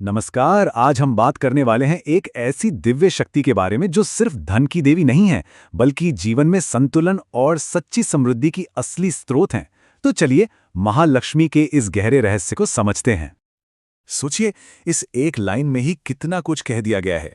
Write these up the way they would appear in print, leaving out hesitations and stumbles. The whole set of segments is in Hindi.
नमस्कार। आज हम बात करने वाले हैं एक ऐसी दिव्य शक्ति के बारे में जो सिर्फ धन की देवी नहीं है, बल्कि जीवन में संतुलन और सच्ची समृद्धि की असली स्रोत हैं। तो चलिए महालक्ष्मी के इस गहरे रहस्य को समझते हैं। सोचिए, इस एक लाइन में ही कितना कुछ कह दिया गया है।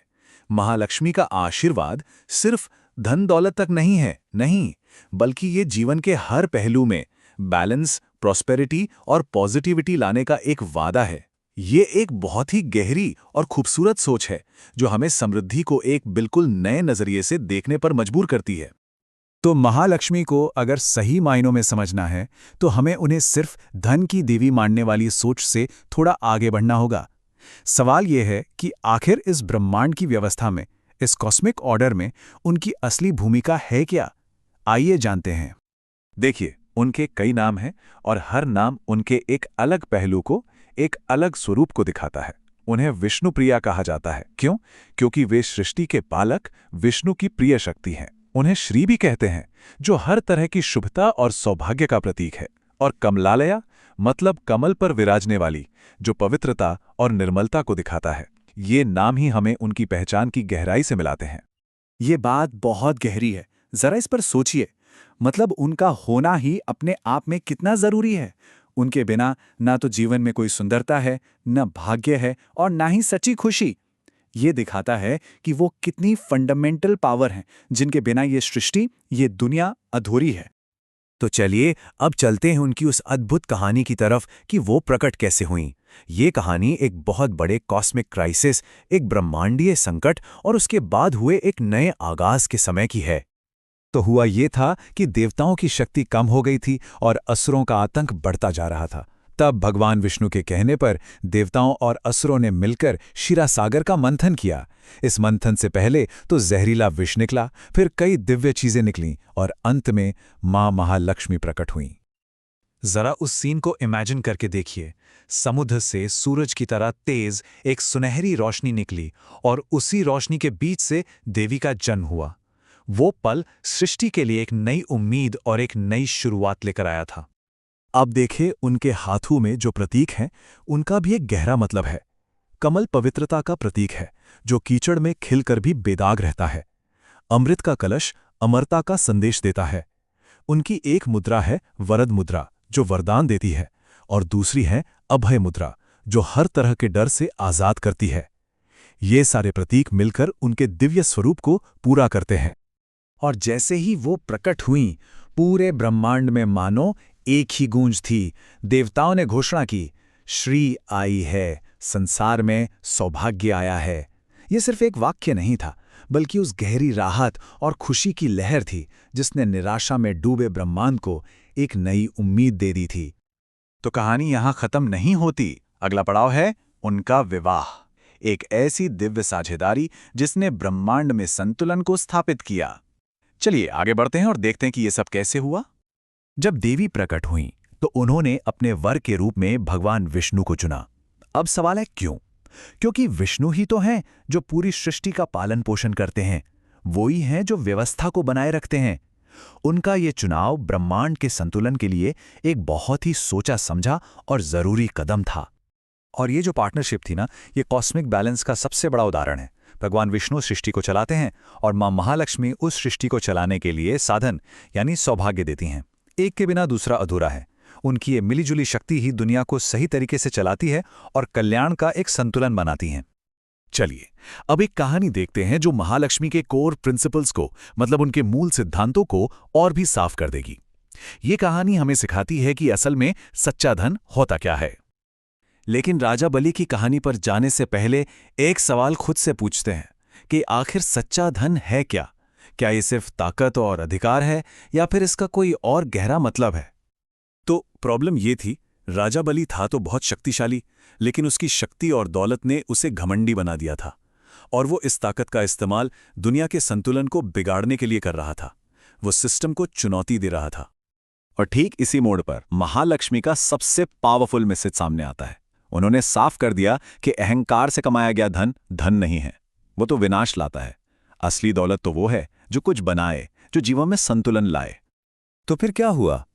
महालक्ष्मी का आशीर्वाद सिर्फ धन दौलत तक नहीं है, नहीं, बल्कि ये जीवन के हर पहलू में बैलेंस, प्रॉस्पेरिटी और पॉजिटिविटी लाने का एक वादा है। ये एक बहुत ही गहरी और खूबसूरत सोच है जो हमें समृद्धि को एक बिल्कुल नए नजरिए से देखने पर मजबूर करती है। तो महालक्ष्मी को अगर सही मायनों में समझना है तो हमें उन्हें सिर्फ धन की देवी मानने वाली सोच से थोड़ा आगे बढ़ना होगा। सवाल यह है कि आखिर इस ब्रह्मांड की व्यवस्था में, इस कॉस्मिक ऑर्डर में उनकी असली भूमिका है क्या? आइए जानते हैं। देखिए, उनके कई नाम हैं और हर नाम उनके एक अलग पहलू को, एक अलग स्वरूप को दिखाता है। उन्हें विष्णुप्रिया कहा जाता है। क्यों? क्योंकि वे सृष्टि के पालक, विष्णु की प्रिय शक्ति हैं। उन्हें श्री भी कहते हैं, जो हर तरह की शुभता और सौभाग्य का प्रतीक है। और कमलालया मतलब कमल पर विराजने वाली, जो पवित्रता और निर्मलता को दिखाता है। ये नाम ही हमें उनकी पहचान की गहराई से मिलाते हैं। ये बात बहुत गहरी है, जरा इस पर सोचिए। मतलब उनका होना ही अपने आप में कितना जरूरी है। उनके बिना ना तो जीवन में कोई सुंदरता है, न भाग्य है और ना ही सच्ची खुशी। ये दिखाता है कि वो कितनी फंडामेंटल पावर हैं, जिनके बिना ये सृष्टि, ये दुनिया अधूरी है। तो चलिए अब चलते हैं उनकी उस अद्भुत कहानी की तरफ कि वो प्रकट कैसे हुईं। ये कहानी एक बहुत बड़े कॉस्मिक क्राइसिस, एक ब्रह्मांडीय संकट और उसके बाद हुए एक नए आगाज के समय की है। तो हुआ ये था कि देवताओं की शक्ति कम हो गई थी और असुरों का आतंक बढ़ता जा रहा था। तब भगवान विष्णु के कहने पर देवताओं और असुरों ने मिलकर क्षीरासागर का मंथन किया। इस मंथन से पहले तो जहरीला विष निकला, फिर कई दिव्य चीजें निकलीं और अंत में मां महालक्ष्मी प्रकट हुईं। जरा उस सीन को इमेजिन करके देखिए। समुद्र से सूरज की तरह तेज एक सुनहरी रोशनी निकली और उसी रोशनी के बीच से देवी का जन्म हुआ। वो पल सृष्टि के लिए एक नई उम्मीद और एक नई शुरुआत लेकर आया था। अब देखें उनके हाथों में जो प्रतीक हैं, उनका भी एक गहरा मतलब है। कमल पवित्रता का प्रतीक है, जो कीचड़ में खिलकर भी बेदाग रहता है। अमृत का कलश अमरता का संदेश देता है। उनकी एक मुद्रा है वरद मुद्रा, जो वरदान देती है, और दूसरी है अभय मुद्रा, जो हर तरह के डर से आजाद करती है। ये सारे प्रतीक मिलकर उनके दिव्य स्वरूप को पूरा करते हैं। और जैसे ही वो प्रकट हुईं, पूरे ब्रह्मांड में मानो एक ही गूंज थी। देवताओं ने घोषणा की, श्री आई है, संसार में सौभाग्य आया है। ये सिर्फ एक वाक्य नहीं था, बल्कि उस गहरी राहत और खुशी की लहर थी जिसने निराशा में डूबे ब्रह्मांड को एक नई उम्मीद दे दी थी। तो कहानी यहां खत्म नहीं होती। अगला पड़ाव है उनका विवाह, एक ऐसी दिव्य साझेदारी जिसने ब्रह्मांड में संतुलन को स्थापित किया। चलिए आगे बढ़ते हैं और देखते हैं कि ये सब कैसे हुआ। जब देवी प्रकट हुईं, तो उन्होंने अपने वर के रूप में भगवान विष्णु को चुना। अब सवाल है क्यों? क्योंकि विष्णु ही तो हैं जो पूरी सृष्टि का पालन पोषण करते हैं। वो ही हैं जो व्यवस्था को बनाए रखते हैं। उनका ये चुनाव ब्रह्मांड के संतुलन के लिए एक बहुत ही सोचा समझा और जरूरी कदम था। और ये जो पार्टनरशिप थी ना, ये कॉस्मिक बैलेंस का सबसे बड़ा उदाहरण है। भगवान विष्णु सृष्टि को चलाते हैं और मां महालक्ष्मी उस सृष्टि को चलाने के लिए साधन यानी सौभाग्य देती हैं। एक के बिना दूसरा अधूरा है। उनकी ये मिलीजुली शक्ति ही दुनिया को सही तरीके से चलाती है और कल्याण का एक संतुलन बनाती हैं। चलिए अब एक कहानी देखते हैं जो महालक्ष्मी के कोर प्रिंसिपल्स को, मतलब उनके मूल सिद्धांतों को और भी साफ कर देगी। ये कहानी हमें सिखाती है कि असल में सच्चा धन होता क्या है। लेकिन राजा बलि की कहानी पर जाने से पहले एक सवाल खुद से पूछते हैं कि आखिर सच्चा धन है क्या? क्या ये सिर्फ ताकत और अधिकार है या फिर इसका कोई और गहरा मतलब है? तो प्रॉब्लम ये थी, राजा बलि था तो बहुत शक्तिशाली, लेकिन उसकी शक्ति और दौलत ने उसे घमंडी बना दिया था और वो इस ताकत का इस्तेमाल दुनिया के संतुलन को बिगाड़ने के लिए कर रहा था। वो सिस्टम को चुनौती दे रहा था। और ठीक इसी मोड़ पर महालक्ष्मी का सबसे पावरफुल मैसेज सामने आता है। उन्होंने साफ कर दिया कि अहंकार से कमाया गया धन धन नहीं है, वो तो विनाश लाता है। असली दौलत तो वो है जो कुछ बनाए, जो जीवन में संतुलन लाए। तो फिर क्या हुआ?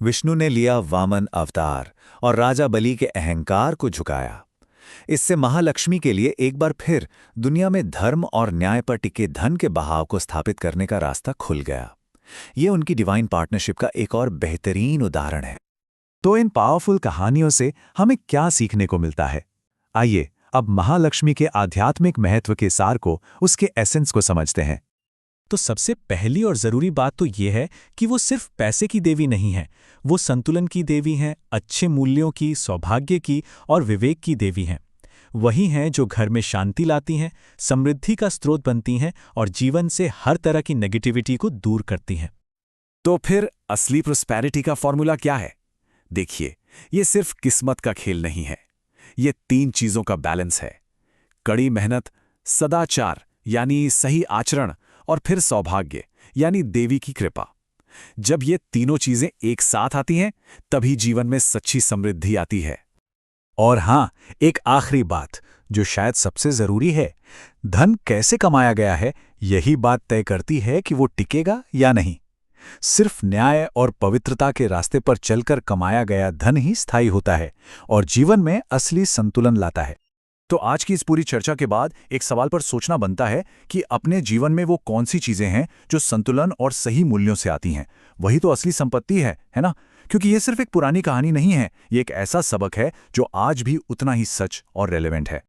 विष्णु ने लिया वामन अवतार और राजा बलि के अहंकार को झुकाया। इससे महालक्ष्मी के लिए एक बार फिर दुनिया में धर्म और न्याय पर टिके धन के बहाव को स्थापित करने का रास्ता खुल गया। ये उनकी डिवाइन पार्टनरशिप का एक और बेहतरीन उदाहरण है। तो इन पावरफुल कहानियों से हमें क्या सीखने को मिलता है? आइए अब महालक्ष्मी के आध्यात्मिक महत्व के सार को, उसके एसेंस को समझते हैं। तो सबसे पहली और जरूरी बात तो ये है कि वो सिर्फ पैसे की देवी नहीं है, वो संतुलन की देवी हैं, अच्छे मूल्यों की, सौभाग्य की और विवेक की देवी हैं। वही हैं जो घर में शांति लाती हैं, समृद्धि का स्रोत बनती हैं और जीवन से हर तरह की नेगेटिविटी को दूर करती हैं। तो फिर असली प्रोस्पेरिटी का फॉर्मूला क्या है? देखिए, ये सिर्फ किस्मत का खेल नहीं है, ये 3 चीजों का बैलेंस है। कड़ी मेहनत, सदाचार यानी सही आचरण और फिर सौभाग्य यानी देवी की कृपा। जब ये तीनों चीजें एक साथ आती हैं, तभी जीवन में सच्ची समृद्धि आती है। और हां, एक आखिरी बात जो शायद सबसे जरूरी है, धन कैसे कमाया गया है यही बात तय करती है कि वो टिकेगा या नहीं। सिर्फ न्याय और पवित्रता के रास्ते पर चलकर कमाया गया धन ही स्थायी होता है और जीवन में असली संतुलन लाता है। तो आज की इस पूरी चर्चा के बाद एक सवाल पर सोचना बनता है कि अपने जीवन में वो कौन सी चीजें हैं जो संतुलन और सही मूल्यों से आती हैं। वही तो असली संपत्ति है ना? क्योंकि ये सिर्फ एक पुरानी कहानी नहीं है, ये एक ऐसा सबक है जो आज भी उतना ही सच और रेलेवेंट है।